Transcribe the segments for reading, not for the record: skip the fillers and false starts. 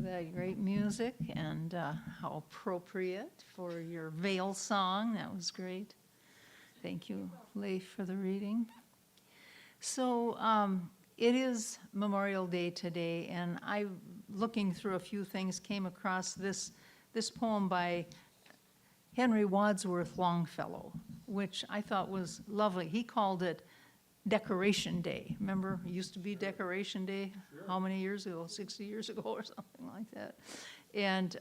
that great music and how appropriate for your veil song. That was great. Thank you, Leif, for the reading. So it is Memorial Day today, and I, looking through a few things, came across this poem by Henry Wadsworth Longfellow, which I thought was lovely. He called it Decoration Day. Remember, it used to be Decoration Day, sure. How many years ago? 60 years ago or something like that. And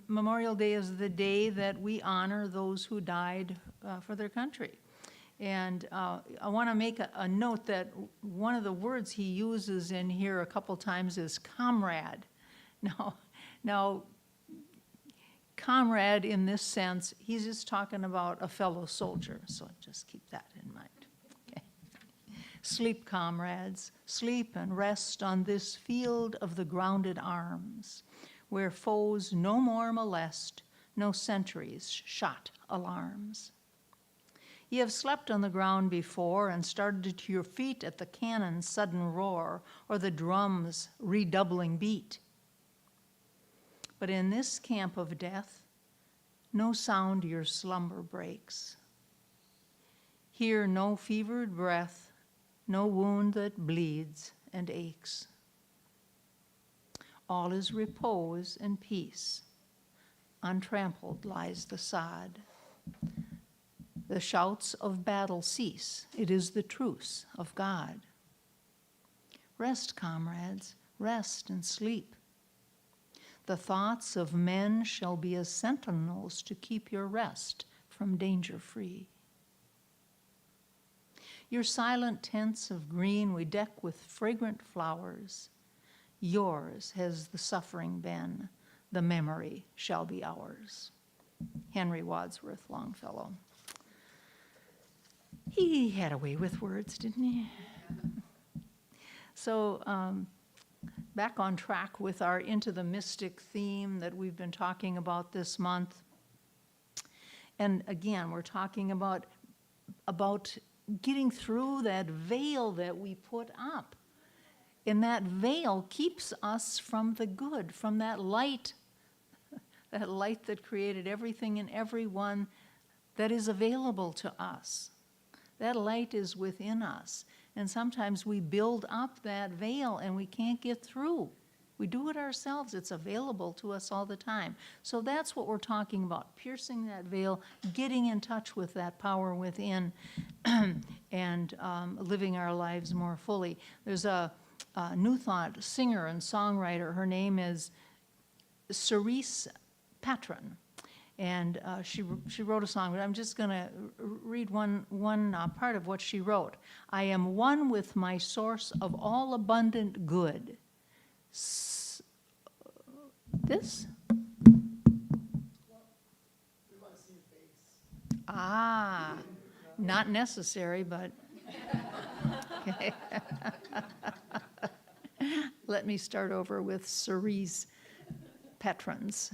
Memorial Day is the day that we honor those who died for their country. And I want to make a note that one of the words he uses in here a couple times is comrade. Now, comrade in this sense, he's just talking about a fellow soldier, so just keep that in mind. Sleep, comrades, sleep and rest on this field of the grounded arms, where foes no more molest, no sentries shot alarms. Ye have slept on the ground before and started to your feet at the cannon's sudden roar or the drum's redoubling beat. But in this camp of death, no sound your slumber breaks. Hear no fevered breath, no wound that bleeds and aches. All is repose and peace. Untrampled lies the sod. The shouts of battle cease. It is the truce of God. Rest, comrades, rest and sleep. The thoughts of men shall be as sentinels to keep your rest from danger free. Your silent tents of green we deck with fragrant flowers. Yours has the suffering been, the memory shall be ours. Henry Wadsworth Longfellow. He had a way with words, didn't he? So back on track with our Into the Mystic theme that we've been talking about this month. And again, we're talking about getting through that veil that we put up. And that veil keeps us from the good, from that light that created everything and everyone that is available to us. That light is within us. And sometimes we build up that veil and we can't get through. We do it ourselves. It's available to us all the time. So that's what we're talking about, piercing that veil, getting in touch with that power within, and living our lives more fully. There's a New Thought singer and songwriter. Her name is Cerise Patron. And she wrote a song, but I'm just going to read one part of what she wrote. I am one with my source of all abundant good. This? Ah, not necessary, but okay. Let me start over with Cerise Petron's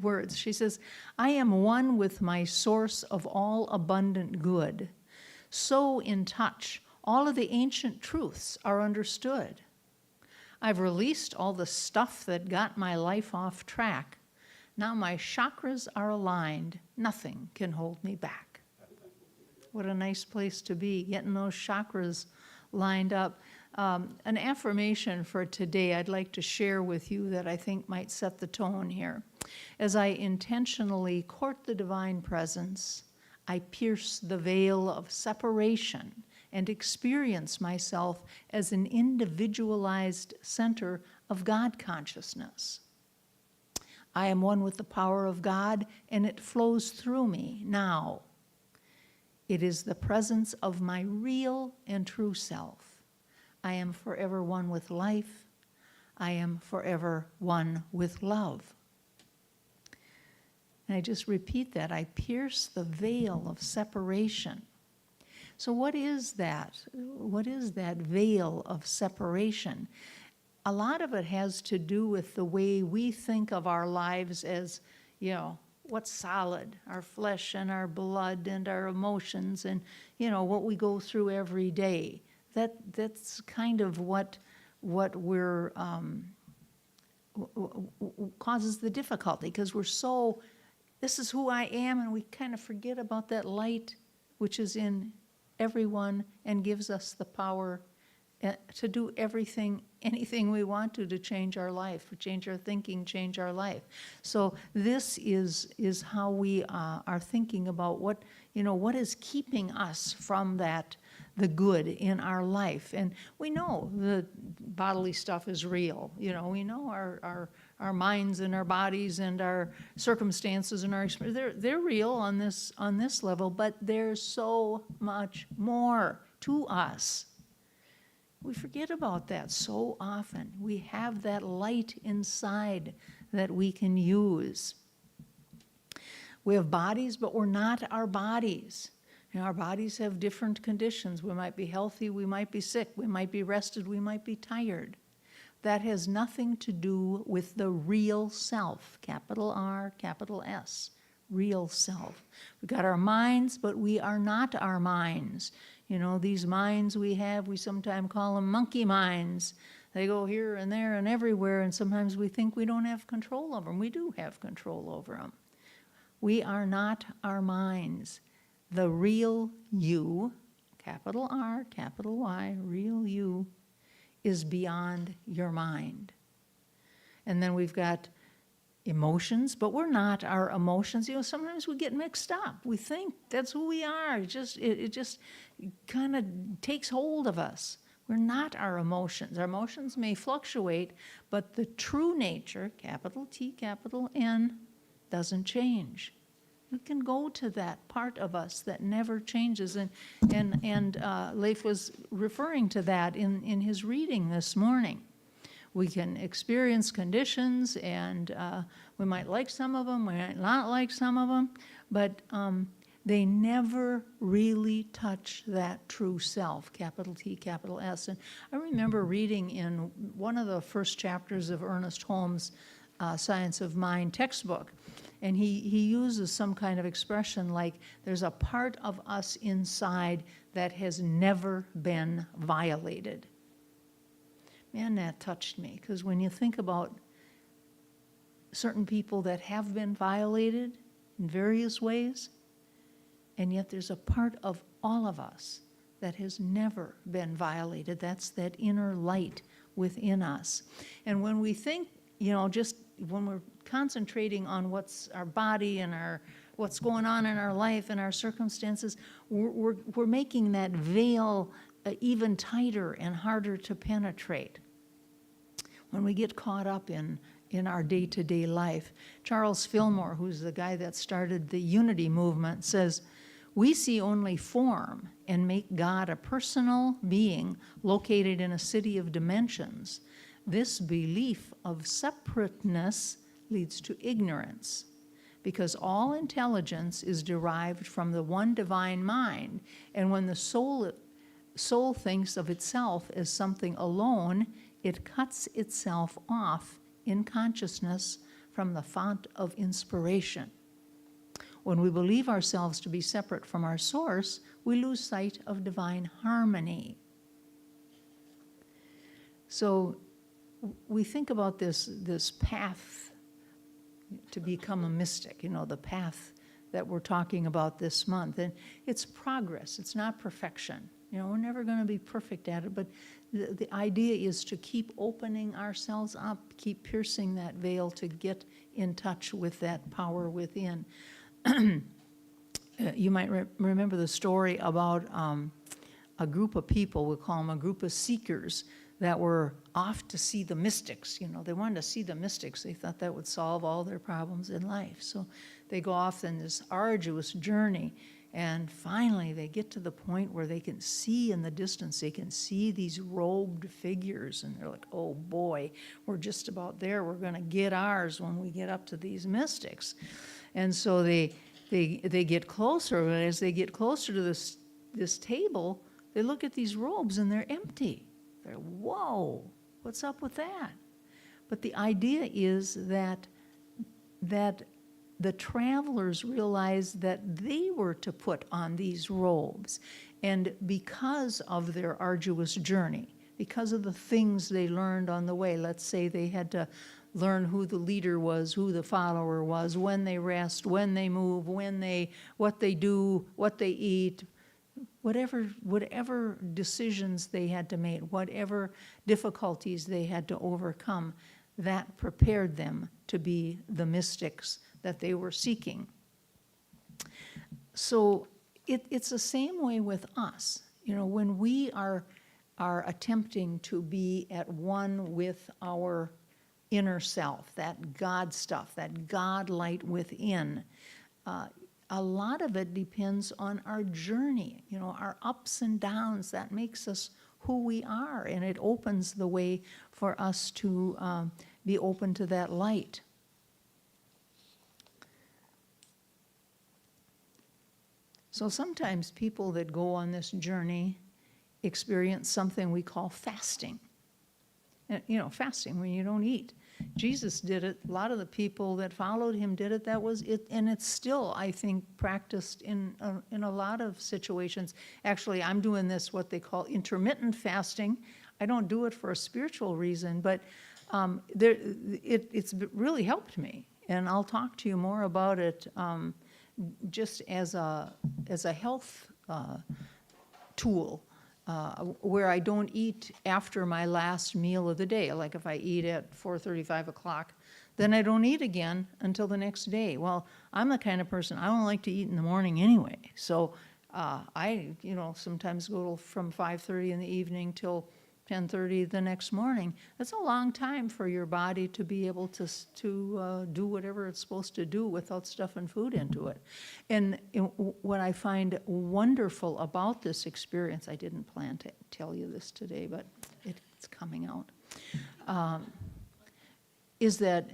words. She says, I am one with my source of all abundant good. So in touch, all of the ancient truths are understood. I've released all the stuff that got my life off track. Now my chakras are aligned. Nothing can hold me back. What a nice place to be, getting those chakras lined up. An affirmation for today I'd like to share with you that I think might set the tone here. As I intentionally court the divine presence, I pierce the veil of separation and experience myself as an individualized center of God consciousness. I am one with the power of God, and it flows through me now. It is the presence of my real and true self. I am forever one with life. I am forever one with love. And I just repeat that. I pierce the veil of separation. So what is that? What is that veil of separation? A lot of it has to do with the way we think of our lives as, what's solid, our flesh and our blood and our emotions and, what we go through every day. That's kind of what we're causes the difficulty, because we're so, this is who I am, and we kind of forget about that light which is in everyone and gives us the power to do everything, anything we want to change our life, change our thinking, change our life. So this is how we are thinking about what is keeping us from that, the good in our life. And we know the bodily stuff is real. We know our minds and our bodies and our circumstances and our experience, they're real on this level, but there's so much more to us. We forget about that so often. We have that light inside that we can use. We have bodies, but we're not our bodies. Our bodies have different conditions. We might be healthy, we might be sick, we might be rested, we might be tired. That has nothing to do with the real self, capital R, capital S, real self. We've got our minds, but we are not our minds. These minds we have, we sometimes call them monkey minds. They go here and there and everywhere, and sometimes we think we don't have control over them. We do have control over them. We are not our minds. The real you, capital R, capital Y, real you, is beyond your mind. And then we've got emotions, but we're not our emotions. Sometimes we get mixed up. We think that's who we are. It just kind of takes hold of us. We're not our emotions. Our emotions may fluctuate, but the true nature, capital T, capital N, doesn't change. We can go to that part of us that never changes. And Leif was referring to that in his reading this morning. We can experience conditions, and we might like some of them, we might not like some of them, but they never really touch that true self, capital T, capital S. And I remember reading in one of the first chapters of Ernest Holmes' Science of Mind textbook, and he uses some kind of expression like, there's a part of us inside that has never been violated. Man, that touched me, because when you think about certain people that have been violated in various ways, and yet there's a part of all of us that has never been violated. That's that inner light within us. And when we think, just when we're concentrating on what's our body and what's going on in our life and our circumstances, we're making that veil even tighter and harder to penetrate. When we get caught up in our day-to-day life, Charles Fillmore, who's the guy that started the Unity movement, says, "We see only form and make God a personal being located in a city of dimensions. This belief of separateness leads to ignorance, because all intelligence is derived from the one divine mind, and when the soul thinks of itself as something alone, it cuts itself off in consciousness from the font of inspiration. When we believe ourselves to be separate from our source, we lose sight of divine harmony." So we think about this path to become a mystic, the path that we're talking about this month. And it's progress, it's not perfection. We're never going to be perfect at it, but the idea is to keep opening ourselves up, keep piercing that veil to get in touch with that power within. You might remember the story about a group of people, we'll call them a group of seekers, that were off to see the mystics. They wanted to see the mystics. They thought that would solve all their problems in life. So they go off in this arduous journey, and finally they get to the point where they can see in the distance, they can see these robed figures, and they're like, oh boy, we're just about there. We're going to get ours when we get up to these mystics. And so they get closer, and as they get closer to this table, they look at these robes and they're empty. They're, whoa, what's up with that? But the idea is that the travelers realized that they were to put on these robes. And because of their arduous journey, because of the things they learned on the way. Let's say they had to learn who the leader was, who the follower was, when they rest, when they move, what they do, what they eat, whatever decisions they had to make, whatever difficulties they had to overcome, that prepared them to be the mystics that they were seeking. So it's the same way with us. When we are attempting to be at one with our inner self, that God stuff, that God light within, a lot of it depends on our journey, our ups and downs. That makes us who we are, and it opens the way for us to be open to that light. So sometimes people that go on this journey experience something we call fasting. And, fasting when you don't eat. Jesus did it. A lot of the people that followed him did it. That was it, and it's still, I think, practiced in a lot of situations. Actually, I'm doing this, what they call intermittent fasting. I don't do it for a spiritual reason, but it's really helped me, and I'll talk to you more about it just as a health tool. Where I don't eat after my last meal of the day. Like if I eat at 4:30, 5 o'clock, then I don't eat again until the next day. Well, I'm the kind of person, I don't like to eat in the morning anyway. So I sometimes go from 5:30 in the evening till 10:30 the next morning. That's a long time for your body to be able to do whatever it's supposed to do without stuffing food into it. And what I find wonderful about this experience, I didn't plan to tell you this today, but it's coming out, is that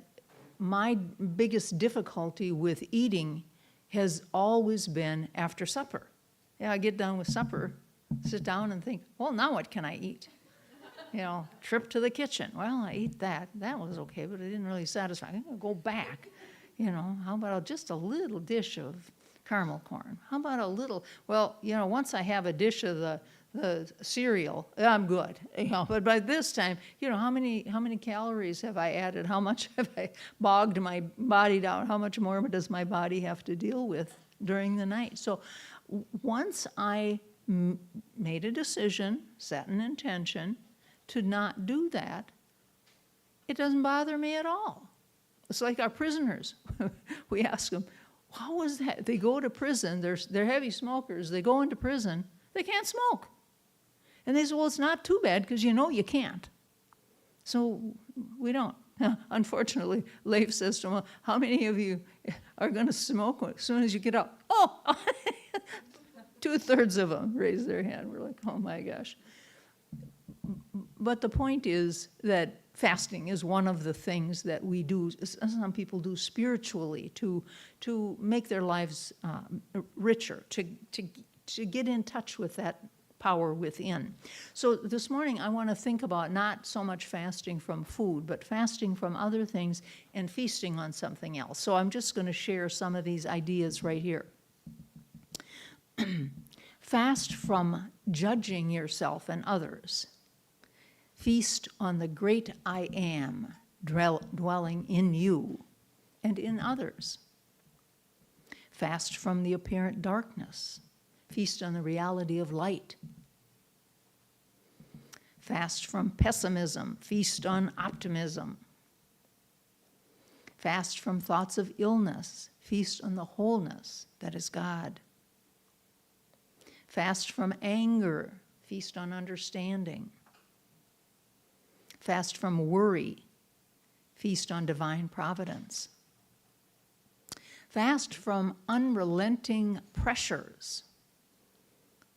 my biggest difficulty with eating has always been after supper. Yeah, I get done with supper, sit down and think, well, now what can I eat? Trip to the kitchen. Well, I ate that. That was okay, but it didn't really satisfy. I'm going to go back. How about just a little dish of caramel corn? How about a little, once I have a dish of the cereal, I'm good. But by this time, how many calories have I added? How much have I bogged my body down? How much more does my body have to deal with during the night? So once I made a decision, set an intention, to not do that, it doesn't bother me at all. It's like our prisoners. We ask them, how was that? They go to prison, they're heavy smokers, they go into prison, they can't smoke. And they say, well, it's not too bad because you can't. So we don't. Unfortunately, Leif says to them, how many of you are going to smoke as soon as you get up? Oh, 2/3 of them raise their hand. We're like, oh my gosh. But the point is that fasting is one of the things that we do, some people do spiritually, to make their lives richer, to get in touch with that power within. So this morning I want to think about not so much fasting from food, but fasting from other things and feasting on something else. So I'm just going to share some of these ideas right here. Fast from judging yourself and others. Feast on the great I am dwelling in you and in others. Fast from the apparent darkness. Feast on the reality of light. Fast from pessimism. Feast on optimism. Fast from thoughts of illness. Feast on the wholeness that is God. Fast from anger. Feast on understanding. Fast from worry, feast on divine providence. Fast from unrelenting pressures,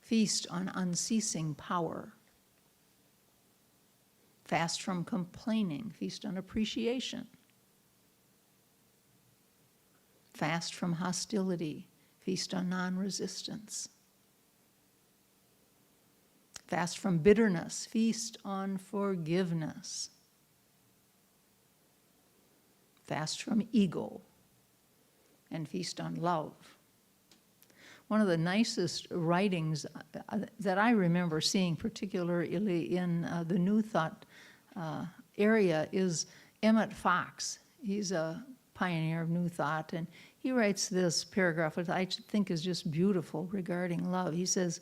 feast on unceasing power. Fast from complaining, feast on appreciation. Fast from hostility, feast on non-resistance. Fast from bitterness, feast on forgiveness. Fast from ego, and feast on love. one of the nicest writings that I remember seeing, particularly in the New Thought area, is Emmett Fox. He's a pioneer of New Thought, and he writes this paragraph, which I think is just beautiful regarding love. He says,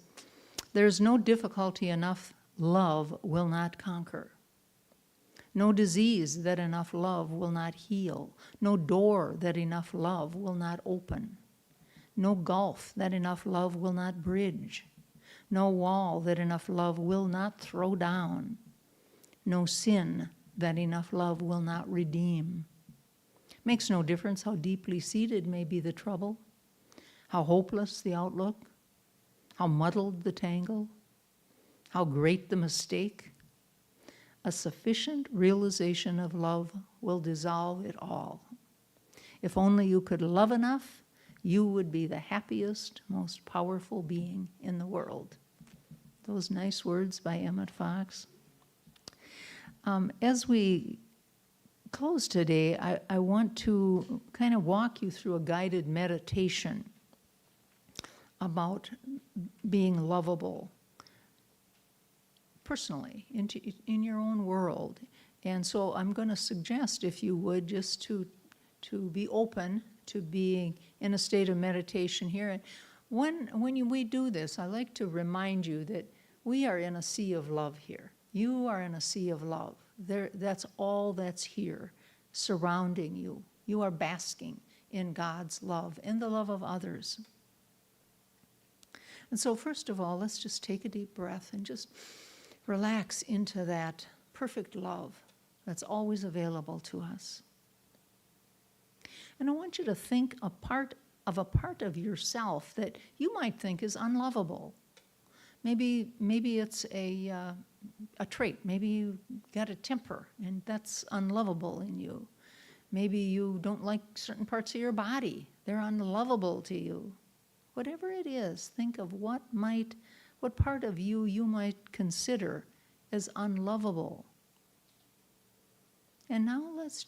"There's no difficulty enough love will not conquer. No disease that enough love will not heal. No door that enough love will not open. No gulf that enough love will not bridge. No wall that enough love will not throw down. No sin that enough love will not redeem. Makes no difference how deeply seated may be the trouble, how hopeless the outlook, how muddled the tangle, how great the mistake. A sufficient realization of love will dissolve it all. If only you could love enough, you would be the happiest, most powerful being in the world." Those nice words by Emmett Fox. As we close today, I want to kind of walk you through a guided meditation about being lovable personally in your own world. And so I'm going to suggest, if you would, just to be open to being in a state of meditation here. And when we do this, I like to remind you that we are in a sea of love here. You are in a sea of love. That's all that's here, surrounding you. You are basking in God's love and the love of others. And so first of all, let's just take a deep breath and just relax into that perfect love that's always available to us. And I want you to think a part of yourself that you might think is unlovable. Maybe it's a trait. Maybe you got a temper, and that's unlovable in you. Maybe you don't like certain parts of your body. They're unlovable to you. Whatever it is, think of what part of you might consider as unlovable. And now let's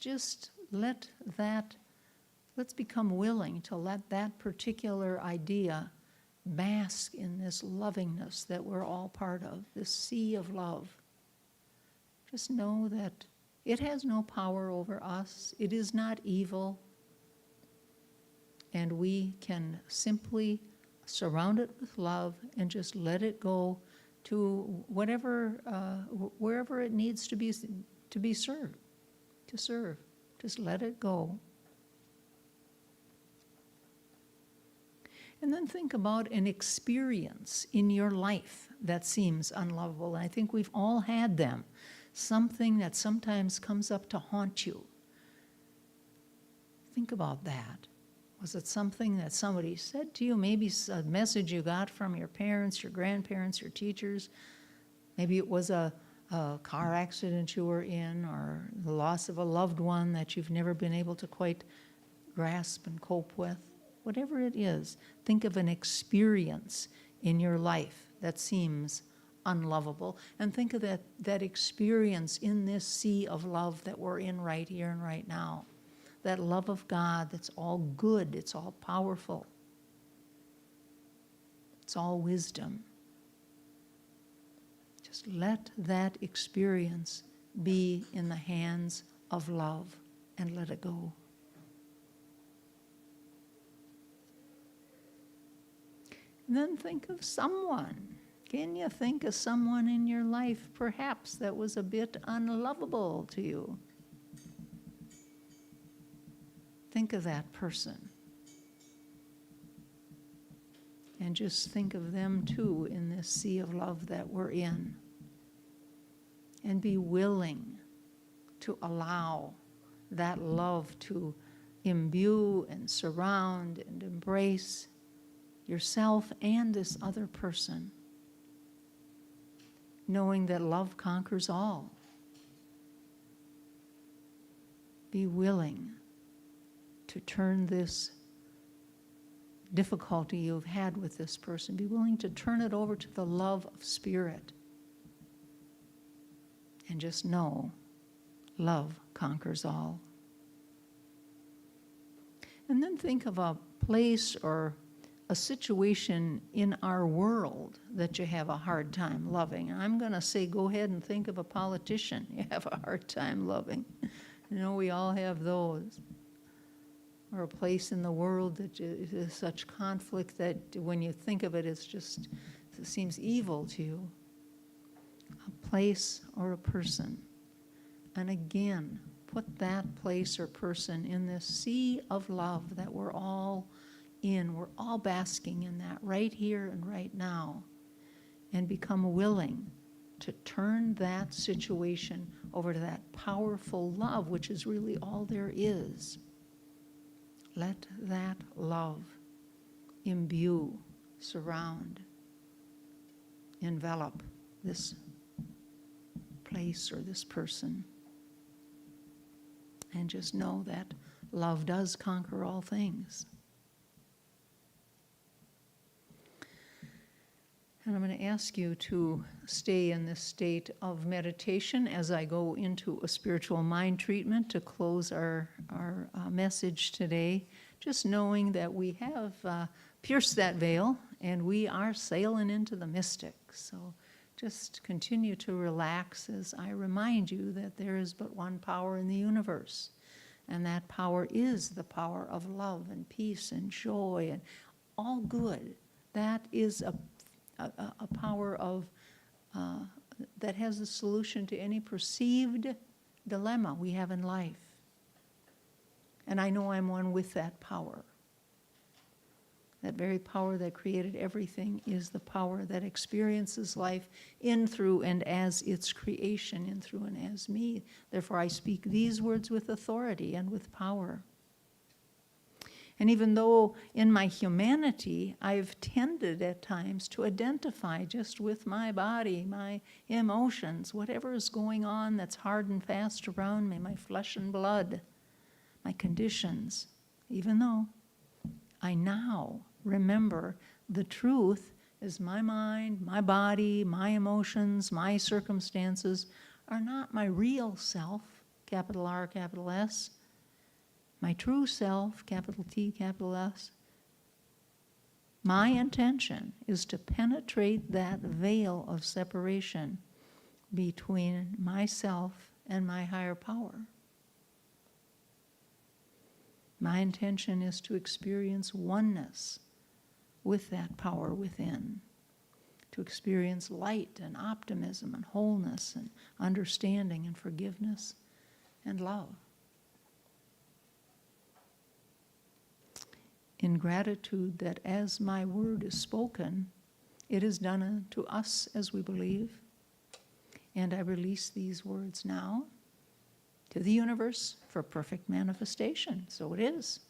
become willing to let that particular idea bask in this lovingness that we're all part of, this sea of love. Just know that it has no power over us. It is not evil. And we can simply surround it with love and just let it go to wherever it needs to be served, to serve. Just let it go. And then think about an experience in your life that seems unlovable. And I think we've all had them. Something that sometimes comes up to haunt you. Think about that. Was it something that somebody said to you? Maybe a message you got from your parents, your grandparents, your teachers. Maybe it was a car accident you were in, or the loss of a loved one that you've never been able to quite grasp and cope with. Whatever it is, think of an experience in your life that seems unlovable, and think of that experience in this sea of love that we're in right here and right now. That love of God that's all good, it's all powerful, it's all wisdom. Just let that experience be in the hands of love and let it go. And then think of someone. Can you think of someone in your life, perhaps, that was a bit unlovable to you? Think of that person. And just think of them too in this sea of love that we're in. And be willing to allow that love to imbue and surround and embrace yourself and this other person, knowing that love conquers all. Be willing to turn this difficulty you've had with this person, be willing to turn it over to the love of Spirit. And just know, love conquers all. And then think of a place or a situation in our world that you have a hard time loving. I'm going to say, go ahead and think of a politician you have a hard time loving. You know, we all have those. Or a place in the world that is such conflict that when you think of it, it seems evil to you. A place or a person. And again, put that place or person in this sea of love that we're all in. We're all basking in that right here and right now. And become willing to turn that situation over to that powerful love, which is really all there is. Let that love imbue, surround, envelop this place or this person. And just know that love does conquer all things. And I'm going to ask you to stay in this state of meditation as I go into a spiritual mind treatment to close our message today, just knowing that we have pierced that veil and we are sailing into the mystic. So just continue to relax as I remind you that there is but one power in the universe, and that power is the power of love and peace and joy and all good. That is a power of that has a solution to any perceived dilemma we have in life. And I know I'm one with that power. That very power that created everything is the power that experiences life in, through, and as its creation, in, through, and as me. Therefore, I speak these words with authority and with power. And even though in my humanity, I've tended at times to identify just with my body, my emotions, whatever is going on that's hard and fast around me, my flesh and blood, my conditions, even though I now remember the truth is my mind, my body, my emotions, my circumstances are not my real self, capital R, capital S. My true self, capital T, capital S. My intention is to penetrate that veil of separation between myself and my higher power. My intention is to experience oneness with that power within, to experience light and optimism and wholeness and understanding and forgiveness and love. In gratitude that as my word is spoken, it is done unto us as we believe. And I release these words now to the universe for perfect manifestation. So it is.